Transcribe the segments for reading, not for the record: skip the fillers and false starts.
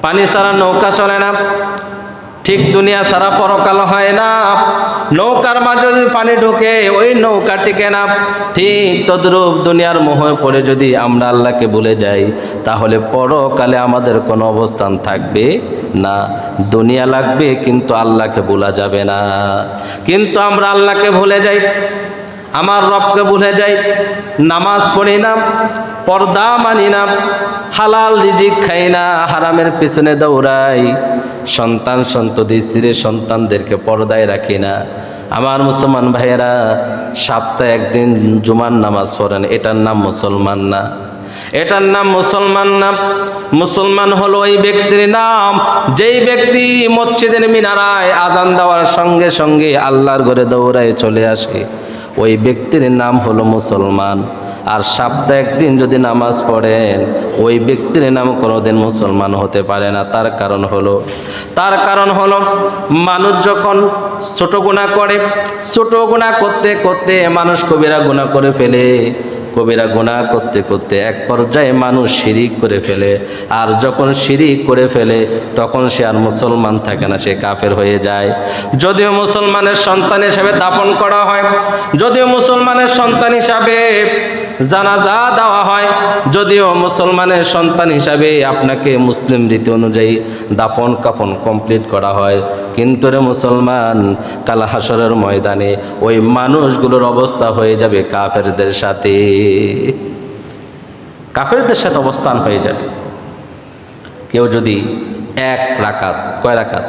পানি ছাড়া নৌকা চলে না, ঠিক দুনিয়া ছাড়া পরকাল হয় না। নৌকার মাঝে যদি পানি ঢোকে ওই নৌকা টিকে না, ঠিক তদ্রূপ দুনিয়ার মোহে পড়ে যদি আমরা আল্লাহকে ভুলে যাই তাহলে পরকালে আমাদের কোনো অবস্থান থাকবে না। দুনিয়া লাগবে কিন্তু আল্লাহকে ভোলা যাবে না। কিন্তু আমরা আল্লাহকে ভুলে যাই, আমার রবকে ভুলে যাই, নামাজ পড়ি না, পর্দা মানি না, হালাল রিজিক খাই না, হারামের পিছনে দৌড়াই, সন্তান সন্ততি স্ত্রীর সন্তানদেরকে পর্দায় রাখি না। আমার মুসলমান ভাইয়েরা, সপ্তাহে একদিন জুমার নামাজ পড়েন, এটার নাম মুসলমান না, এটার নাম মুসলমান না। মুসলমান হলো ওই ব্যক্তির নাম যেই ব্যক্তি মসজিদের মিনারায় আজান দেওয়ার সঙ্গে সঙ্গে আল্লাহর ঘরে দৌড়ায় চলে আসে, ওই ব্যক্তির নাম হলো মুসলমান। আর সপ্তাহে একদিন যদি নামাজ পড়েন ওই ব্যক্তির নাম কোনোদিন মুসলমান হতে পারে না। তার কারণ হলো মানুষ যখন ছোট গুনাহ করে, ছোট গুনাহ করতে করতে মানুষ কবিরা গুনাহ করে ফেলে, কবিরা গুনাহ করতে করতে এক পর্যায়ে মানুষ শিরিক করে ফেলে। আর যখন শিরিক করে ফেলে তখন সে আর মুসলমান থাকে না, সে কাফের হয়ে যায়। যদিও মুসলমানের সন্তান হিসাবে দাফন করা হয়, যদিও মুসলমানের সন্তান হিসাবে জানাজা দেওয়া হয়, যদিও মুসলমানের সন্তান হিসাবে আপনাকে মুসলিম রীতি অনুযায়ী দাফন কাফন কমপ্লিট করা হয়, কিন্তু রে মুসলমান, কাল হাসরের ময়দানে ওই মানুষগুলোর অবস্থা হয়ে যাবে কাফেরদের সাথে, কাফেরদের সাথে অবস্থান হয়ে যাবে। কেউ যদি এক রাকাত, কয় রাকাত?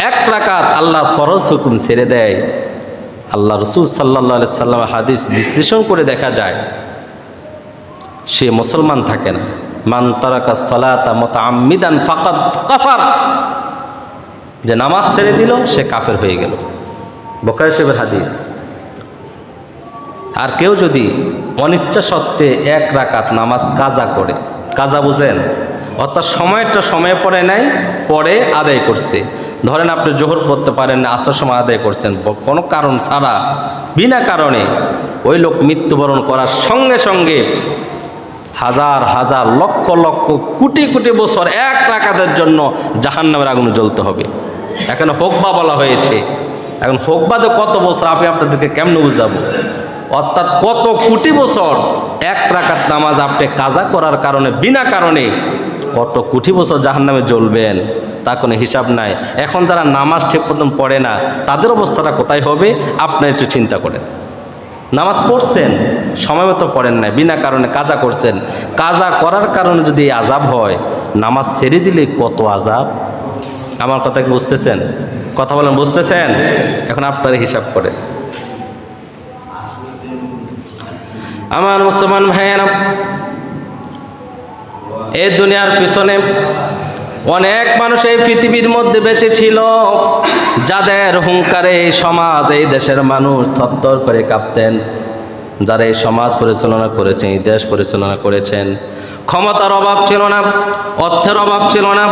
এক রাকাত আল্লাহ ফরজ হুকুম ছেড়ে দেয়, আল্লাহ রসুল সাল্লাল্লাহু আলাইহি সাল্লাম হাদিস বিশ্লেষণ করে দেখা যায় সে মুসলমান থাকে না। মান তারাকা সালাতা মুতাআম্মিদান ফাকাদ কাফার, যে নামাজ ছেড়ে দিল সে কাফের হয়ে গেল, বুখারী শরীফের হাদিস। আর কেউ যদি অনিচ্ছা সত্ত্বে এক রাকাত নামাজ কাজা করে, কাজা বুঝেন, অর্থাৎ সময়টা সময় পড়ে নাই, পরে আদায় করছে। ধরেন আপনি জোহর পড়তে পারেন না, আসর সময় আদায় করছেন, কোনো কারণ ছাড়া বিনা কারণে, ওই লোক মৃত্যুবরণ করার সঙ্গে সঙ্গে হাজার হাজার লক্ষ লক্ষ কোটি কোটি বছর এক রাকাতের জন্য জাহান্নামের আগুনে জ্বলতে হবে। এখানে হোকবা বলা হয়েছে, এখন হোকবাদে কত বছর আমি আপনাদেরকে কেমন বুঝাবো, অর্থাৎ কত কোটি বছর এক রাকাত নামাজ আপনি কাজা করার কারণে, বিনা কারণে কত কোটি বছর জাহান্নামে জ্বলবেন তা কোনো হিসাব নাই। এখন যারা নামাজ ঠিক মতন পড়ে না তাদের অবস্থাটা কোথায় হবে আপনি একটু চিন্তা করেন। নামাজ পড়ছেন, সময় মতো পড়েন না, বিনা কারণে কাজা করছেন, কাজা করার কারণে যদি আযাব হয়, নামাজ ছেড়ে দিলে কত আযাব। আমার কথা কি বুঝতেছেন? কথা বলেন, বুঝতেছেন? এখন আপনারা হিসাব করেন। আমার মুসলমান ভাইয়েরা, এই দুনিয়ার পিছনে অনেক মানুষ এই পৃথিবীর মধ্যে বেঁচে ছিল যাদের হুঙ্কারে এই সমাজ, এই দেশের মানুষ থরথর করে কাঁপতেন। যারা এই সমাজ পরিচালনা করেছেন, এই দেশ পরিচালনা করেছেন, ক্ষমতার অভাব ছিল না, অর্থের অভাব ছিল না,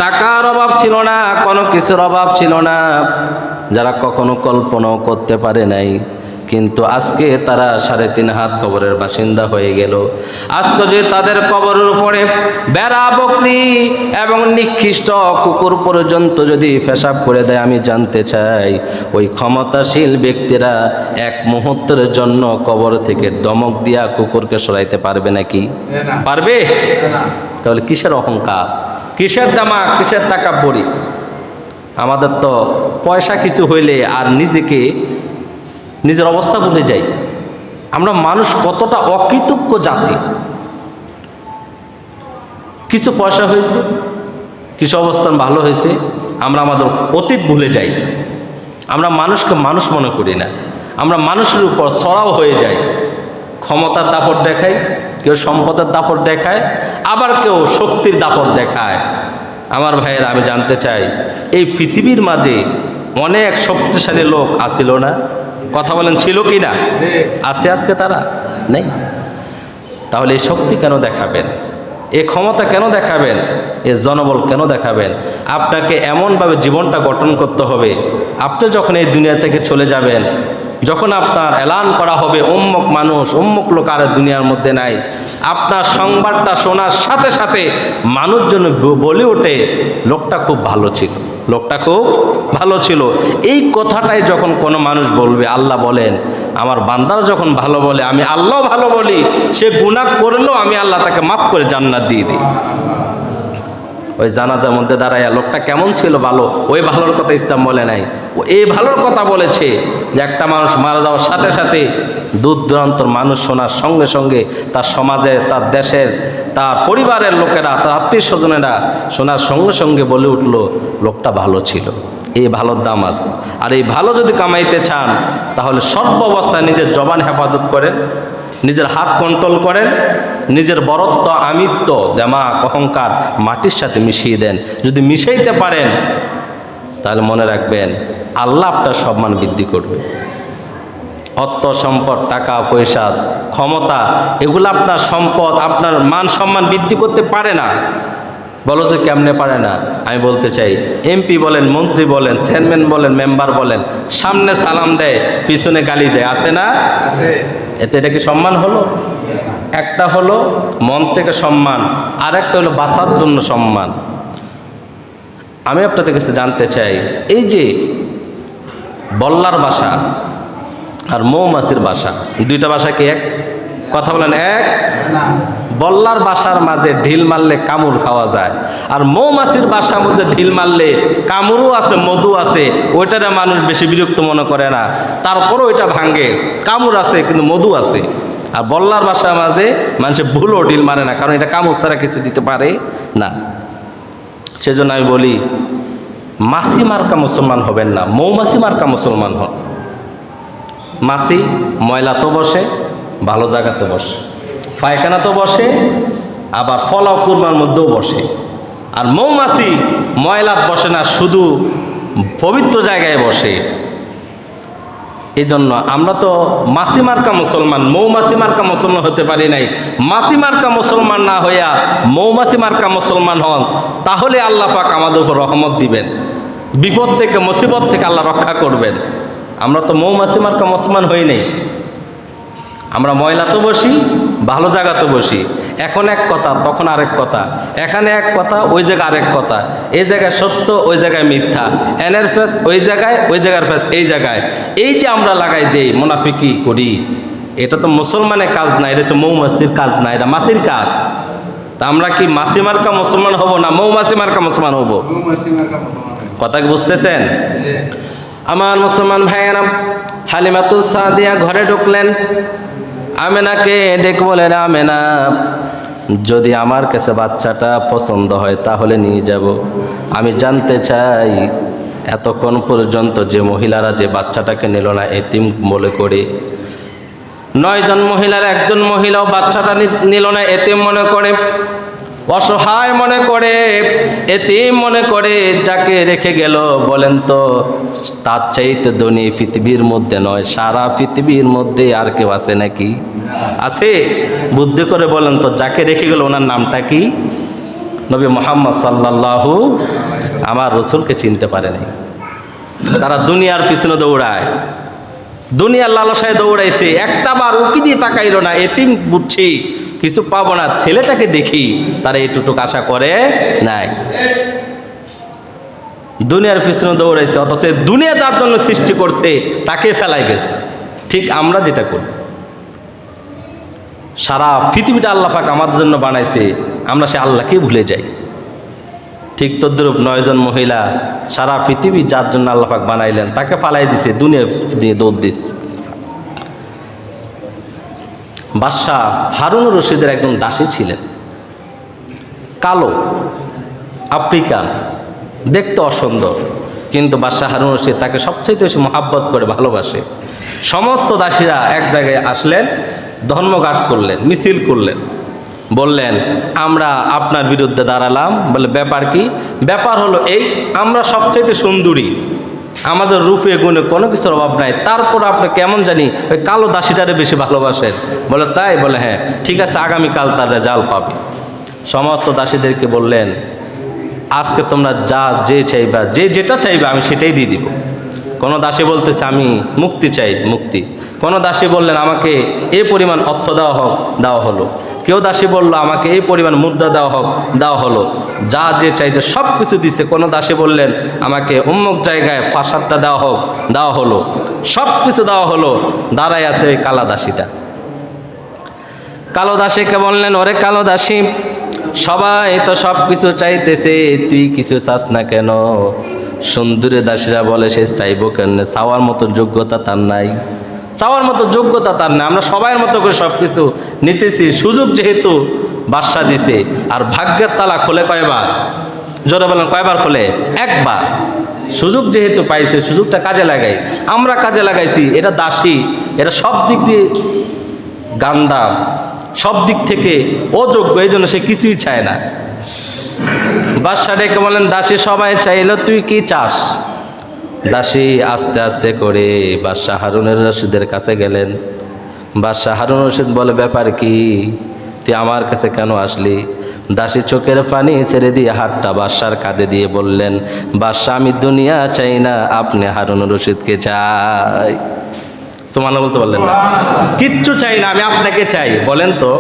টাকার অভাব ছিল না, কোনো কিছুর অভাব ছিল না, যারা কখনো কল্পনাও করতে পারে নাই। কিন্তু আজকে তারা 3.5 হাত কবরের বাসিন্দা হয়ে গেল। আজকে যে তাদের কবরের উপরে বেড়া, বকরি এবং নিকৃষ্ট কুকুর পর্যন্ত যদি পেশাব করে দেয়, আমি জানতে চাই ওই ক্ষমতাশীল ব্যক্তিরা এক মুহূর্তের জন্য কবর থেকে দমক দিয়া কুকুরকে সরাইতে পারবে নাকি? পারবে? তাহলে কিসের অহংকার, কিসের দামাক, কিসের তাকাব্বুরি? আমাদের তো পয়সা কিছু হইলে আর নিজের অবস্থা ভুলে যাই। আমরা মানুষ কতটা অকৃতজ্ঞ জাতি। কিছু পয়সা হয়েছে, কিছু অবস্থান ভালো হয়েছে, আমরা আমাদের অতীত ভুলে যাই। আমরা মানুষকে মানুষ মনে করি না, আমরা মানুষের উপর চড়াও হয়ে যাই। ক্ষমতার দাপট দেখায়, কেউ সম্পদের দাপট দেখায়, আবার কেউ শক্তির দাপট দেখায়। আমার ভাইয়েরা, আমি জানতে চাই এই পৃথিবীর মাঝে অনেক শক্তিশালী লোক আছিল না? কথা বলেন, ছিল কি না? আছে আজকে তারা নেই। তাহলে এই শক্তি কেন দেখাবেন? এই ক্ষমতা কেন দেখাবেন? এই জনবল কেন দেখাবেন? আপনাকে এমনভাবে জীবনটা গঠন করতে হবে, আপনি যখন এই দুনিয়া থেকে চলে যাবেন, যখন আপনার এলান করা হবে উম্মুক মানুষ উম্মুক লোক আর দুনিয়ার মধ্যে নাই, আপনার সংবাদটা শোনার সাথে সাথে মানুষজন বলে ওঠে লোকটা খুব ভালো ছিল, লোকটা খুব ভালো ছিল। এই কথাটাই যখন কোনো মানুষ বলবে, আল্লাহ বলেন আমার বান্দারা যখন ভালো বলে আমি আল্লাহ ভালো বলি, সে গুনাহ করলেও আমি আল্লাহ তাকে মাফ করে জান্নাত দিয়ে দিই। ওই জানাজার মধ্যে দাঁড়াইয়া লোকটা কেমন ছিল ভালো, ওই ভালোর কথা ইসলাম বলে নাই, ও এই ভালোর কথা বলেছে যে একটা মানুষ মারা যাওয়ার সাথে সাথে দূর দূরান্তর মানুষ শোনার সঙ্গে সঙ্গে তার সমাজে, তার দেশের, তার পরিবারের লোকেরা, তার আত্মীয় স্বজনেরা শোনার সঙ্গে সঙ্গে বলে উঠলো লোকটা ভালো ছিল। এই ভালোর দাম আছে। আর এই ভালো যদি কামাইতে চান তাহলে সর্ব অবস্থায় নিজের জবান হেফাজত করেন, নিজের হাত কন্ট্রোল করেন, নিজের বরত্ব, আমিত্ব, দেমাক, অহংকার মাটির সাথে মিশিয়ে দেন। যদি মিশাইতে পারেন তাহলে মনে রাখবেন আল্লাহ আপনার সম্মান বৃদ্ধি করবে। অর্থ সম্পদ, টাকা পয়সা, ক্ষমতা, এগুলো আপনার সম্পদ, আপনার মান সম্মান বৃদ্ধি করতে পারে না। বলো যে কেমনে পারে না? আমি বলতে চাই, এমপি বলেন, মন্ত্রী বলেন, চেয়ারম্যান বলেন, মেম্বার বলেন, সামনে সালাম দেয়, পিছনে গালি দেয়, আছে না? এটা কি সম্মান হলো? একটা হলো মন থেকে সম্মান, আর একটা হলো বাঁচার জন্য সম্মান। আমি আপনাদের কাছে জানতে চাই, এই যে বল্লার বাসা আর মৌমাছির বাসা, দুইটা বাসা কি এক? কথা বলেন এক? বল্লার বাসার মাঝে ঢিল মারলে কামড় খাওয়া যায়, আর মৌমাছির বাসার মধ্যে ঢিল মারলে কামড়ও আছে, মধু আছে, ওইটারে মানুষ বেশি বিরক্ত মনে করে না, তারপরও ওইটা ভাঙে, কামড় আছে কিন্তু মধু আছে। আর বল্লার বাসার মাঝে মানুষের ভুলও ঢিল মারে না, কারণ এটা কামড় ছাড়া কিছু দিতে পারে না। সেজন্য আমি বলি মাছি মার্কা মুসলমান হবেন না, মৌমাছি মার্কা মুসলমান হন। মাছি ময়লা তো বসে, ভালো জায়গাতে বসে, পায়খানা তো বসে, আবার ফলাও কুরমার মধ্যেও বসে। আর মৌমাছি ময়লাত বসে না, শুধু পবিত্র জায়গায় বসে। এই জন্য আমরা তো মাছি মার্কা মুসলমান, মৌমাছি মার্কা মুসলমান হতে পারি নাই। মাছি মার্কা মুসলমান না হইয়া মৌমাছি মার্কা মুসলমান হন, তাহলে আল্লাহ পাক আমাদের উপর রহমত দিবেন, বিপদ থেকে, মুসিবত থেকে আল্লাহ রক্ষা করবেন। আমরা তো মৌমাছি মার্কা মুসলমান হই নাই। আমরা ময়লাতে বসি, ভালো জায়গাতে বসি। এখন এক কথা, তখন আরেক কথা, এখানে এক কথা, ওই জায়গায় আরেক কথা, এই জায়গায় সত্য, ওই জায়গায় মিথ্যা, এনের ফেস ওই জায়গায়, ওই জায়গার ফেস এই জায়গায়। এই যে আমরা লাগাই দেই, মুনাফিকি করি, এটা তো মুসলমানের কাজ না, এটা হচ্ছে মৌমাছির কাজ না, এটা মাছির কাজ। তা আমরা কি মাছি মার্কা মুসলমান হব না মৌমাছি মার্কা মুসলমান হব? কথা কি বুঝতেছেন? আমার মুসলমান ভাইয়েরা, হালিমাতুস সাদিয়া ঘরে ঢুকলেন, আমেনাকে ডেকে বলেন, আমেনা, যদি আমার কাছে বাচ্চাটা পছন্দ হয় তাহলে নিয়ে যাব। আমি জানতে চাই এতক্ষণ পর্যন্ত যে মহিলারা যে বাচ্চাটাকে নিল না এতিম বলে করে, 9 জন মহিলার একজন মহিলাও বাচ্চাটা নিল না এতিম মনে করে, অসহায় মনে করে, এতিম মনে করে, যাকে রেখে গেল বলেন তো তার চাইতে ধনী পৃথিবীর মধ্যে নয়, সারা পৃথিবীর মধ্যে আর কেউ আছে নাকি? আছে? বুদ্ধি করে বলেন তো, যাকে রেখে গেল ওনার নামটা কি? নবী মুহাম্মদ সাল্লাল্লাহু, আমার রসুলকে চিনতে পারে নাই। তারা দুনিয়ার পিছনে দৌড়ায়, দুনিয়ার লালসায় দৌড়াইছে, একটা বার উকি দিয়ে তাকাইল না, এতিম বুঝছি কিছু পাবো না, ছেলেটাকে দেখি, তারা এইটুকু আশা করে নাই। দুনিয়ার পিছনে দৌড়াইছে, অথচ দুনিয়া যার জন্য সৃষ্টি করছে তাকে ফেলাই গেছে। ঠিক আমরা যেটা করি, সারা পৃথিবীটা আল্লাহ পাক আমাদের জন্য বানাইছে, আমরা সে আল্লাহকে ভুলে যাই। ঠিক তদ্রূপ 9 জন মহিলা সারা পৃথিবী যার জন্য আল্লাহ পাক বানাইলেন তাকে ফালাই দিছে, দুনিয়া দিয়ে দৌড় দিস। বাদশাহ হারুন রশিদের একজন দাসী ছিলেন, কালো, আফ্রিকান, দেখতে অসুন্দর, কিন্তু বাদশাহ হারুন রশিদ তাকে সবচেয়ে বেশি মহাব্বত করে, ভালোবাসে। সমস্ত দাসীরা এক জায়গায় আসলেন, ধর্মঘাট করলেন, মিছিল করলেন, বললেন আমরা আপনার বিরুদ্ধে দাঁড়ালাম। বলে ব্যাপার কি? ব্যাপার হলো এই, আমরা সবচাইতে সুন্দরী, আমাদের রূপে গুণে কোনো কিছুর অভাব নাই, তারপর আপনি কেমন জানি ওই কালো দাসীটারে বেশি ভালোবাসেন। বলে তাই? বলে হ্যাঁ, ঠিক আছে, আগামীকাল তার রেজাল্ট পাবে। সমস্ত দাসীদেরকে বললেন আজকে তোমরা যা যে চাইবা, যে যেটা চাইবা আমি সেটাই দিয়ে দিব। কোনো দাসী বলতেছে আমি মুক্তি চাই, মুক্তি। কোনো দাসী বললেন আমাকে এই পরিমাণ অর্থ দেওয়া হলো। কেউ দাসী বলল আমাকে এই পরিমাণ মুদ্রা দেওয়া হলো। যা যে চাইছে সব কিছু দিছে। কোনো দাসী বললেন আমাকে অমুক জায়গায় প্রাসাদটা দেওয়া হলো। সব কিছু দেওয়া হলো। দাঁড়ায় আছে ওই কালা দাসীটা। কালো দাসীকে বললেন, ওরে কালো দাসী, সবাই তো সব কিছু চাইতেছে, তুই কিছু চাস না কেন? সুন্দরী দাসীরা বলে সে চাইবো কেন, চাওয়ার মতো যোগ্যতা তার নাই, চাওয়ার মতো যোগ্যতা তার নাই। আমরা সবার মতো করে সব কিছু নিতেছি, সুযোগ যেহেতু বাদশা দিছে। আর ভাগ্যের তালা খোলে কয়বার? জোরে বলেন, কয়বার খোলে? একবার। সুযোগ যেহেতু পাইছে, সুযোগটা কাজে লাগাই। আমরা কাজে লাগাইছি। এটা দাসী, এটা সব দিক দিয়ে গান্দা, সব দিক থেকে অযোগ্য, এই জন্য সে কিছুই চায় না। বাদশা ডেকে বলেন, দাসী সবাই চাইল, তুই কি চাস? দাসী আস্তে আস্তে করে বাদশাহ হারুনুর রশিদের কাছে গেলেন। বাদশাহ হারুনুর রশিদ বলে, ব্যাপার কি? তুই আমার কাছে কেন আসলি? দাসী চোখের পানি ছেড়ে দিয়ে হাতটা বাদশার কাঁধে দিয়ে বললেন, বাদশা, আমি দুনিয়া চাই না, আপনি হারুনুর রশিদকে চাই। সুবহানাল্লাহ বলতে পারলেন না? কিচ্ছু চাই না, আমি আপনাকে চাই। বলেন তো,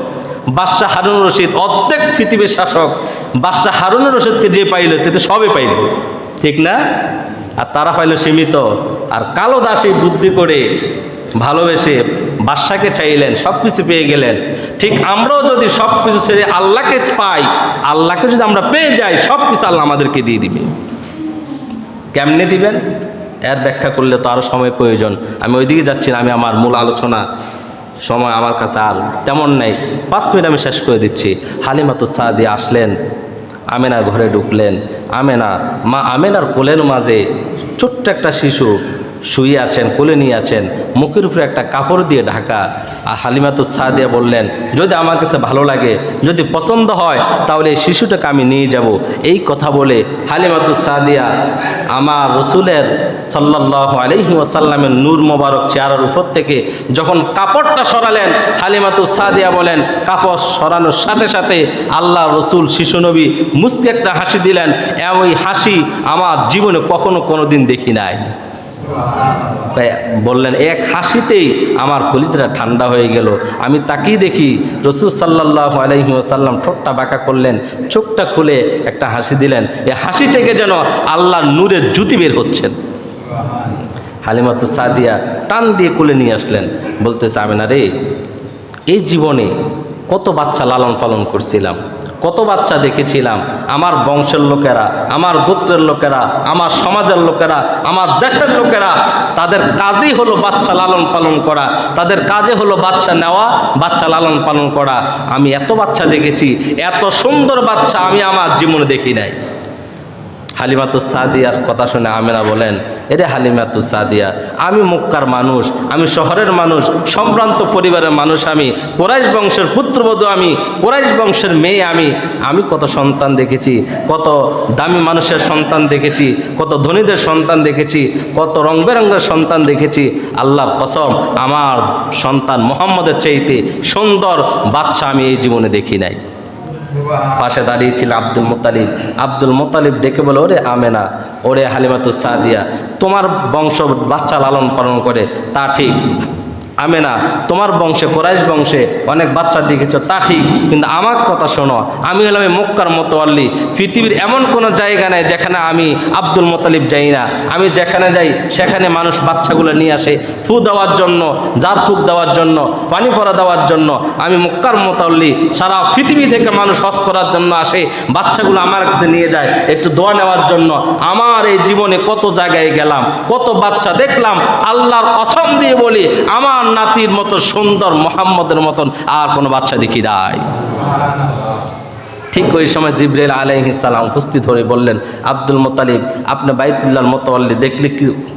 বাদশাহ হারুনুর রশিদ অর্ধেক পৃথিবীর শাসক, বাদশাহ হারুনুর রশিদকে যে পাইল তাতে সবে পাইল, ঠিক না? আর তারা পাইল সীমিত। আর কালো দাসী বুদ্ধি করে ভালোবেসে বাদশাকে চাইলেন, সব কিছু পেয়ে গেলেন। ঠিক আমরাও যদি সব কিছু ছেড়ে আল্লাহকে পাই, আল্লাহকে যদি আমরা পেয়ে যাই, সব কিছু আল্লাহ আমাদেরকে দিয়ে দিবে। কেমনে দিবেন? এর ব্যাখ্যা করলে তো আরও সময় প্রয়োজন। আমি ওইদিকে যাচ্ছি না, আমি আমার মূল আলোচনা সময় আমার কাছে আর তেমন নেই। 5 মিনিট আমি শেষ করে দিচ্ছি। হালিমাতুস সাদিয়া আসলেন, আমেনার ঘরে ঢুকলেন। মা আমেনার কোলের মাঝে ছোট্ট একটা শিশু শুয়ে আছেন, কোলে নিয়ে আছেন, মুখের উপরে একটা কাপড় দিয়ে ঢাকা। আর হালিমাতুস সাদিয়া বললেন, যদি আমার কাছে ভালো লাগে, যদি পছন্দ হয়, তাহলে এই শিশুটাকে আমি নিয়ে যাব। এই কথা বলে হালিমাতুস সাদিয়া আমার রসুলের সাল্লাল্লাহু আলাইহি ওয়াসাল্লামের নূর মোবারক চেহারার উপর থেকে যখন কাপড়টা সরালেন, হালিমাতুস সাদিয়া বলেন, কাপড় সরানোর সাথে সাথে আল্লাহ রসুল শিশু নবী মুস্কি একটা হাসি দিলেন। ওই হাসি আমার জীবনে কোনোদিন দেখি নাই। বললেন, এক হাসিতেই আমার কলিজাটা ঠান্ডা হয়ে গেল। আমি তাকিয়ে দেখি রসুল সাল্লাল্লাহু আলাইহি ওয়াসাল্লাম ঠোঁটটা বাঁকা করলেন, চোখটা খুলে একটা হাসি দিলেন। এই হাসি থেকে যেন আল্লাহর নূরের জ্যোতি বের হচ্ছেন। হালিমাতুস সাদিয়া টান দিয়ে কোলে নিয়ে আসলেন, বলতেছে, আমেনা রে, এই জীবনে কত বাচ্চা লালন পালন করছিলাম, কত বাচ্চা দেখেছিলাম। আমার বংশের লোকেরা, আমার গোত্রের লোকেরা, আমার সমাজের লোকেরা, আমার দেশের লোকেরা, তাদের কাজই হলো বাচ্চা লালন পালন করা, তাদের কাজে হলো বাচ্চা নেওয়া, বাচ্চা লালন পালন করা। আমি এত বাচ্চা দেখেছি, এত সুন্দর বাচ্চা আমি আমার জীবনে দেখি নাই। হালিমাতুস সাদিয়ার কথা শুনে আমেনা বলেন, এরে হালিমাতুস সাদিয়া, আমি মক্কার মানুষ, আমি শহরের মানুষ, সম্ভ্রান্ত পরিবারের মানুষ, আমি কুরাইশ বংশের পুত্রবধূ, আমি কুরাইশ বংশের মেয়ে, আমি কত সন্তান দেখেছি, কত দামি মানুষের সন্তান দেখেছি, কত ধনীদের সন্তান দেখেছি, কত রং বেরঙের সন্তান দেখেছি। আল্লাহর কসম, আমার সন্তান মুহাম্মদের চাইতে সুন্দর বাচ্চা আমি এই জীবনে দেখি নাই। পাশে দাঁড়িয়েছিল আব্দুল মুত্তালিব ডেকে বলে, ওরে আমেনা, ওরে হালিমাতুস সাদিয়া, তোমার বংশ বাচ্চা লালন পালন করে, তা ঠিক। আমেনা, তোমার বংশে, কুরাইশ বংশে অনেক বাচ্চা দেখেছো, তা ঠিক, কিন্তু আমার কথা শোনো, আমি হলাম মক্কার মোতাওয়াল্লি। পৃথিবীর এমন কোনো জায়গা নেই যেখানে আমি আব্দুল মুত্তালিব যাই না। আমি যেখানে যাই সেখানে মানুষ বাচ্চাগুলো নিয়ে আসে ফু দেওয়ার জন্য, জার ফুক দেওয়ার জন্য, পানি পরা দেওয়ার জন্য। আমি মক্কার মোতাওয়াল্লি, সারা পৃথিবী থেকে মানুষ হজ করার জন্য আসে, বাচ্চাগুলো আমার কাছে নিয়ে যায় একটু দোয়া নেওয়ার জন্য। আমার এই জীবনে কত জায়গায় গেলাম, কত বাচ্চা দেখলাম, আল্লাহর কসম দিয়ে বলি, আমার নাতির মতো সুন্দর মুহাম্মদের মতন আর কোনো বাচ্চা দেখি নাই। ঠিক ওই সময় জিবরাইল আলাইহিস সালাম উপস্থিত হয়ে বললেন, আব্দুল মুত্তালিব, আপনি বাইতুল্লাহর মোতাওয়াল্লি দেখলে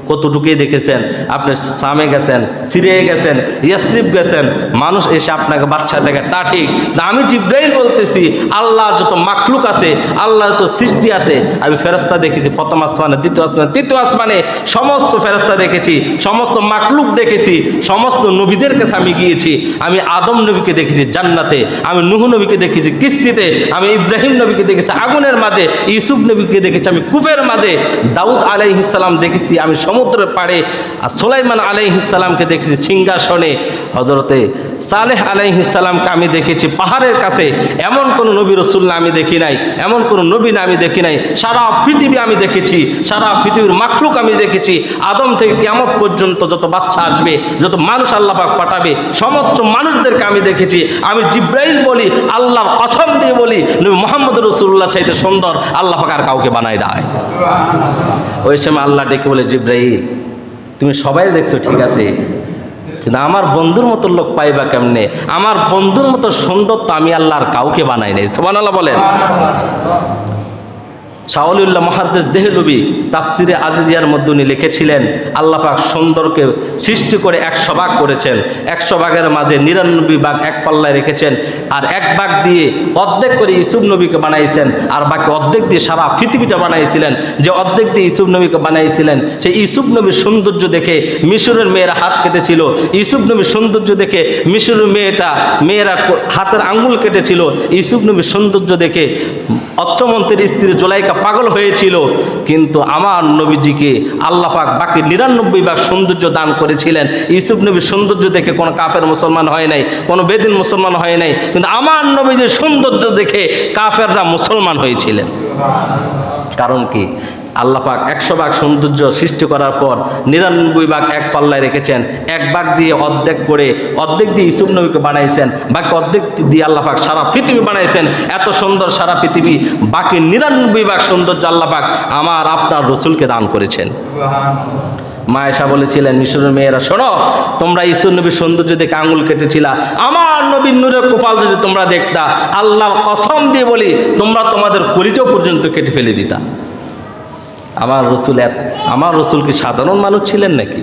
কতটুকুই দেখেছেন? আপনি শামে গেছেন, সিরিয়ায় গেছেন, ইয়াসরিব গেছেন, মানুষ এসে আপনাকে বাচ্চা দেখে, তা ঠিক। আমি জিবরাইল বলতেছি, আল্লাহ যত মাখলুক আছে, আল্লাহ যত সৃষ্টি আছে, আমি ফেরেশতা দেখেছি প্রথম আসমানে, দ্বিতীয় আসমানে, তৃতীয় আসমানে, সমস্ত ফেরেশতা দেখেছি, সমস্ত মাখলুক দেখেছি, সমস্ত নবীদের কাছে আমি গিয়েছি। আমি আদম নবীকে দেখেছি জান্নাতে, আমি নূহ নবীকে দেখেছি কিস্তিতে, আমি আমি ইব্রাহিম নবীকে দেখেছি আগুনের মাঝে, ইউসুফ নবীকে দেখেছি আমি কূপের মাঝে, দাউদ আলাইহিস সালাম দেখেছি আমি সমুদ্রের পাড়ে, আর সুলাইমান আলাইহিস সালামকে দেখেছি সিংহাসনে, হযরতে সালেহ আলাইহিস সালামকে আমি দেখেছি পাহাড়ের কাছে। এমন কোন নবী রাসূল আমি দেখি নাই, এমন কোন নবী না আমি দেখি নাই। সারা পৃথিবী আমি দেখেছি, সারা পৃথিবীর মাখলুক আমি দেখেছি। আদম থেকে কিয়ামত পর্যন্ত যত বাচ্চা আসবে, যত মানুষ আল্লাহ পাক পাঠাবে, সমস্ত মানুষদেরকে আমি দেখেছি। আমি জিব্রাইল বলি, আল্লাহর কসম দিয়ে বলি, নবী মুহাম্মদ রাসূলুল্লাহ চাইতে সুন্দর আল্লাহ পাক আর কাউকে বানায় দেয়। ওই সময় আল্লাহ ডেকে বলে, জিব্রাইল তুমি সবাই দেখছো ঠিক আছে, কিন্তু আমার বন্ধুর মতো লোক পাইবা কেমনে? আমার বন্ধুর মতো সুন্দর তো আমি আল্লাহর কাউকে বানাই নাই। সুবহানাল্লাহ বলেন। শাওলিউল্লাহ মুহাদ্দিস দেহলভী তাফসিরে আজিজিয়ার মধ্যে উনি লিখেছিলেন, আল্লাহ পাক সুন্দরকে সৃষ্টি করে 100 ভাগ করেছেন। 100 ভাগের মাঝে 99 ভাগ এক পাল্লায় রেখেছেন, আর 1 ভাগ দিয়ে অর্ধেক করে ইউসুফ নবীকে বানাইছেন, আর বাকি অর্ধেক দিয়ে সারা পৃথিবীটা বানাইছিলেন। যে অর্ধেক দিয়ে ইউসুফ নবীকে বানাইছিলেন, সেই ইউসুফ নবীর সৌন্দর্য দেখে মিশরের মেয়েরা হাত কেটেছিল। ইউসুফ নবীর সৌন্দর্য দেখে মিশরের মেয়েরা হাতের আঙ্গুল কেটেছিল। ইউসুফ নবীর সৌন্দর্য দেখে অর্থমন্ত্রীর স্ত্রী জুলাইকা পাগল হয়েছিল। কিন্তু আমার নবীজিকে আল্লাহ পাক বাকি 99 ভাগ সৌন্দর্য দান করেছিলেন। ইউসুফ নবীর সৌন্দর্য দেখে কোনো কাফের মুসলমান হয় নাই, কোনো বেদিন মুসলমান হয় নাই, কিন্তু আমার নবীজির সৌন্দর্য দেখে কাফেররা মুসলমান হয়েছিলেন। কারণ কি? আল্লাহ পাক 100 ভাগ সৌন্দর্য সৃষ্টি করার পর 99 ভাগ এক পাল্লায় রেখেছেন। 1 ভাগ দিয়ে অর্ধেক করে, অর্ধেক দিয়ে ইউসুফ নবীকে বানাইছেন, বাকি অর্ধেক দিয়ে আল্লাহ পাক সারা পৃথিবী বানাইছেন। এত সুন্দর সারা পৃথিবী, বাকি 99 ভাগ সৌন্দর্য আল্লাহ পাক আমার আপনার রসুলকে দান করেছেন। মা আয়েশা বলেছিলেন, মিশরের মেয়েরা শোনো, তোমরা ইউসুফ নবীর সৌন্দর্য দেখে আঙুল কেটেছিলা, আমার নবীর নূরের কপাল যদি তোমরা দেখতা, আল্লাহর কসম দিয়ে বলি, তোমরা তোমাদের কলিজা পর্যন্ত কেটে ফেলে দিতা। আমার রসুল কি সাধারণ মানুষ ছিলেন নাকি?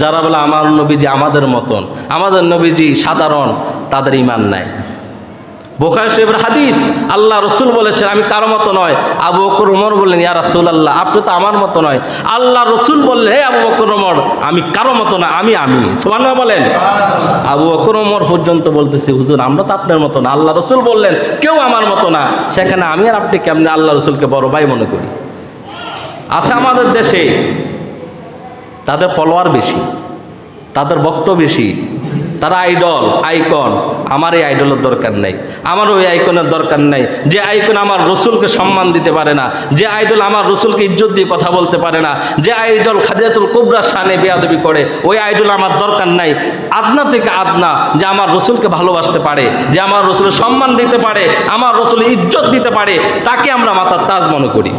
যারা বলে আমার নবীজি আমাদের মতন, আমাদের নবীজি সাধারণ, তাদের ঈমান নাই। বুখারী শরীফের হাদিস, আল্লাহ রসুল বলেছেন আমি কারো মতো নয়। আবু বকর ওমর বললেন, ইয়া রাসূলুল্লাহ আপনি তো আমার মতো নয়। আল্লাহ রসুল বললেন, হে আবু বকর ওমর আমি কারো মতো না, আমি সুবহানাল্লাহ বলেন। আবু বকর ওমর পর্যন্ত বলতেছে, হুজুর আমরা তো আপনার মতো না। আল্লাহ রসুল বললেন কেউ আমার মতো না। সেখানে আমি আর আপনি কেমনে আল্লাহ রসুলকে বড় ভাই মনে করি? আছে আমাদের দেশে, তাদের ফলোয়ার বেশি, তাদের বক্তব্য বেশি, তারা আইডল আইকন। আমার এই আইডলের দরকার নাই, আমার ওই আইকনের দরকার নাই। যে আইকন আমার রসুলকে সম্মান দিতে পারে না, যে আইডল আমার রসুলকে ইজ্জত দিয়ে কথা বলতে পারে না, যে আইডল খাদিজাতুল কুবরার শানে বেয়াদবি করে, ওই আইডল আমার দরকার নাই। আদনা থেকে আদনা, যে আমার রসুলকে ভালোবাসতে পারে, যে আমার রসুলের সম্মান দিতে পারে, আমার রসুলের ইজ্জত দিতে পারে, তাকে আমরা মাথার তাজ মনে করি।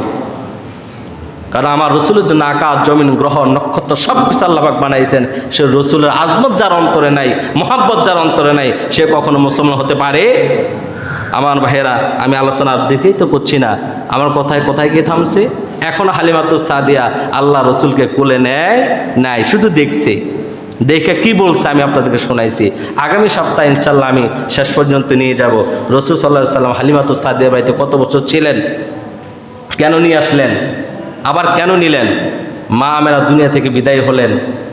কারণ আমার রসুলের জন্য আকাশ জমিন গ্রহ নক্ষত্র সব কিছু আল্লাহ পাক বানাইছেন। সে রসুলের আজমত যার অন্তরে নাই, মহাব্বত যার অন্তরে নাই, সে কখনো মুসলমান হতে পারে? আমার ভাইয়েরা, আমি আলোচনার দিকেই তো করছি না, আমার কোথায় গিয়ে থামছে? এখন হালিমাতুস সাদিয়া আল্লাহ রসুলকে কোলে নেয় শুধু দেখছে। দেখে কি বলছে আমি আপনাদেরকে শোনাইছি। আগামী সপ্তাহে ইনশাল্লাহ আমি শেষ পর্যন্ত নিয়ে যাব। রসুল সাল্লাল্লাহু আলাইহি সাল্লাম হালিমাতুস সাদিয়া বাড়িতে কত বছর ছিলেন, কেন নিয়ে আসলেন, আবার কেন নিলেন? মা আমেনা দুনিয়া থেকে বিদায় হলেন,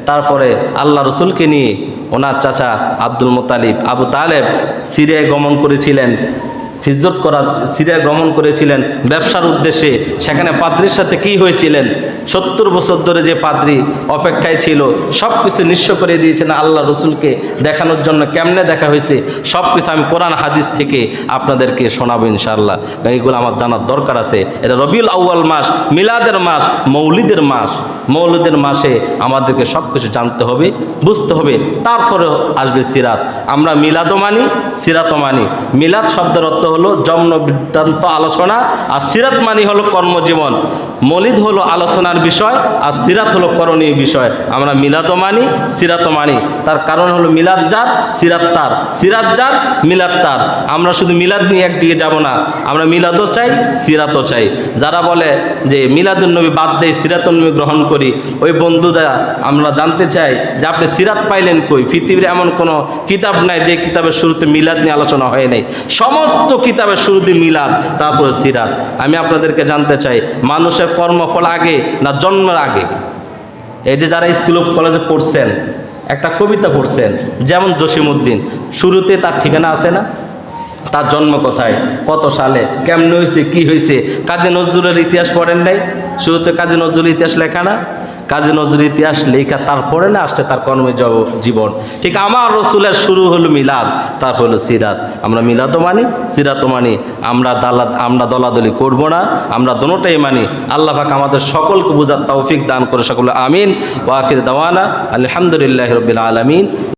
তারপরে আল্লাহ রসুলকে নিয়ে ওনার চাচা আব্দুল মুত্তালিব আবু তালেব সিরিয়ায় গমন করেছিলেন, হিজরত করা সিরিয়ায় গমন করেছিলেন ব্যবসার উদ্দেশ্যে। সেখানে পাদ্রির সাথে কি হয়েছিলেন? 70 বছর ধরে যে পাদ্রি অপেক্ষায় ছিল, সব কিছু নিঃস্ব করে দিয়েছেন আল্লাহ রসুলকে দেখানোর জন্য। কেমনে দেখা হয়েছে সব কিছু আমি কোরআন হাদিস থেকে আপনাদেরকে শোনাবো ইনশাআল্লাহ। এইগুলো আমার জানার দরকার আছে। এটা রবিউল আউয়াল মাস, মিলাদের মাস, মৌলিদের মাস। মৌলিদের মাসে আমাদেরকে সব কিছু জানতে হবে, বুঝতে হবে, তারপরে আসবে সিরাত। আমরা মিলাদও মানি, সিরাতও মানি। মিলাদ শব্দের অর্থ হলো জন্ম বৃত্তান্ত আলোচনা, আর সিরাত মানি হলো কর্মজীবন। মৌলিদ হলো আলোচনার বিষয়, আর সিরাত হলো করণীয় বিষয়। আমরা মিলাদও মানি, সিরাতও মানি। তার কারণ হলো মিলাদ যার, সিরাত তার, সিরাত যার, মিলাদ তার। আমরা শুধু মিলাদ নিয়ে একদিকে যাব না, আমরা মিলাদও চাই, সিরাতও চাই। যারা বলে যে মিলাদুন নবী বাদ দেয়, সিরাতুন নবী গ্রহণ করি, ওই বন্ধুরা আমরা জানতে চাই যে আপনি সিরাত পাইলেন কই? পৃথিবীর এমন কোনো কিতাব নাই যে কিতাবের শুরুতে মিলাদ নিয়ে আলোচনা হয় নাই। সমস্ত কিতাবের শুরুতে মিলাদ, তারপরে সিরাত। আমি আপনাদেরকে জানতে চাই, মানুষের কর্মফল আগে না জন্মের আগে? এই যে যারা স্কুল কলেজে পড়ছেন, একটা কবিতা পড়ছেন, যেমন জসিমউদ্দিন, শুরুতে তার ঠিকানা আছে না? তার জন্ম কোথায়, কত সালে, কেমন হয়েছে, কি হয়েছে? কাজী নজরুলের ইতিহাস পড়েন নাই? শুরুতে কাজী নজরুল ইতিহাস লেখা না? কাজী নজরুল ইতিহাস লেখা তারপরে না আসছে তার কর্মে জীবন। ঠিক আমার রসুলের শুরু হলো মিলাদ, তারপর হলো সিরাত। আমরা মিলাদও মানি, সিরাতও মানি। আমরা দলাদলি করব না, আমরা দোনোটাই মানি। আল্লাহ পাক আমাদের সকলকে বুঝার তৌফিক দান করে সকলে আমিন। ওয়া আখির দাওয়ানা আলহামদুলিল্লাহি রাব্বিল আলামিন।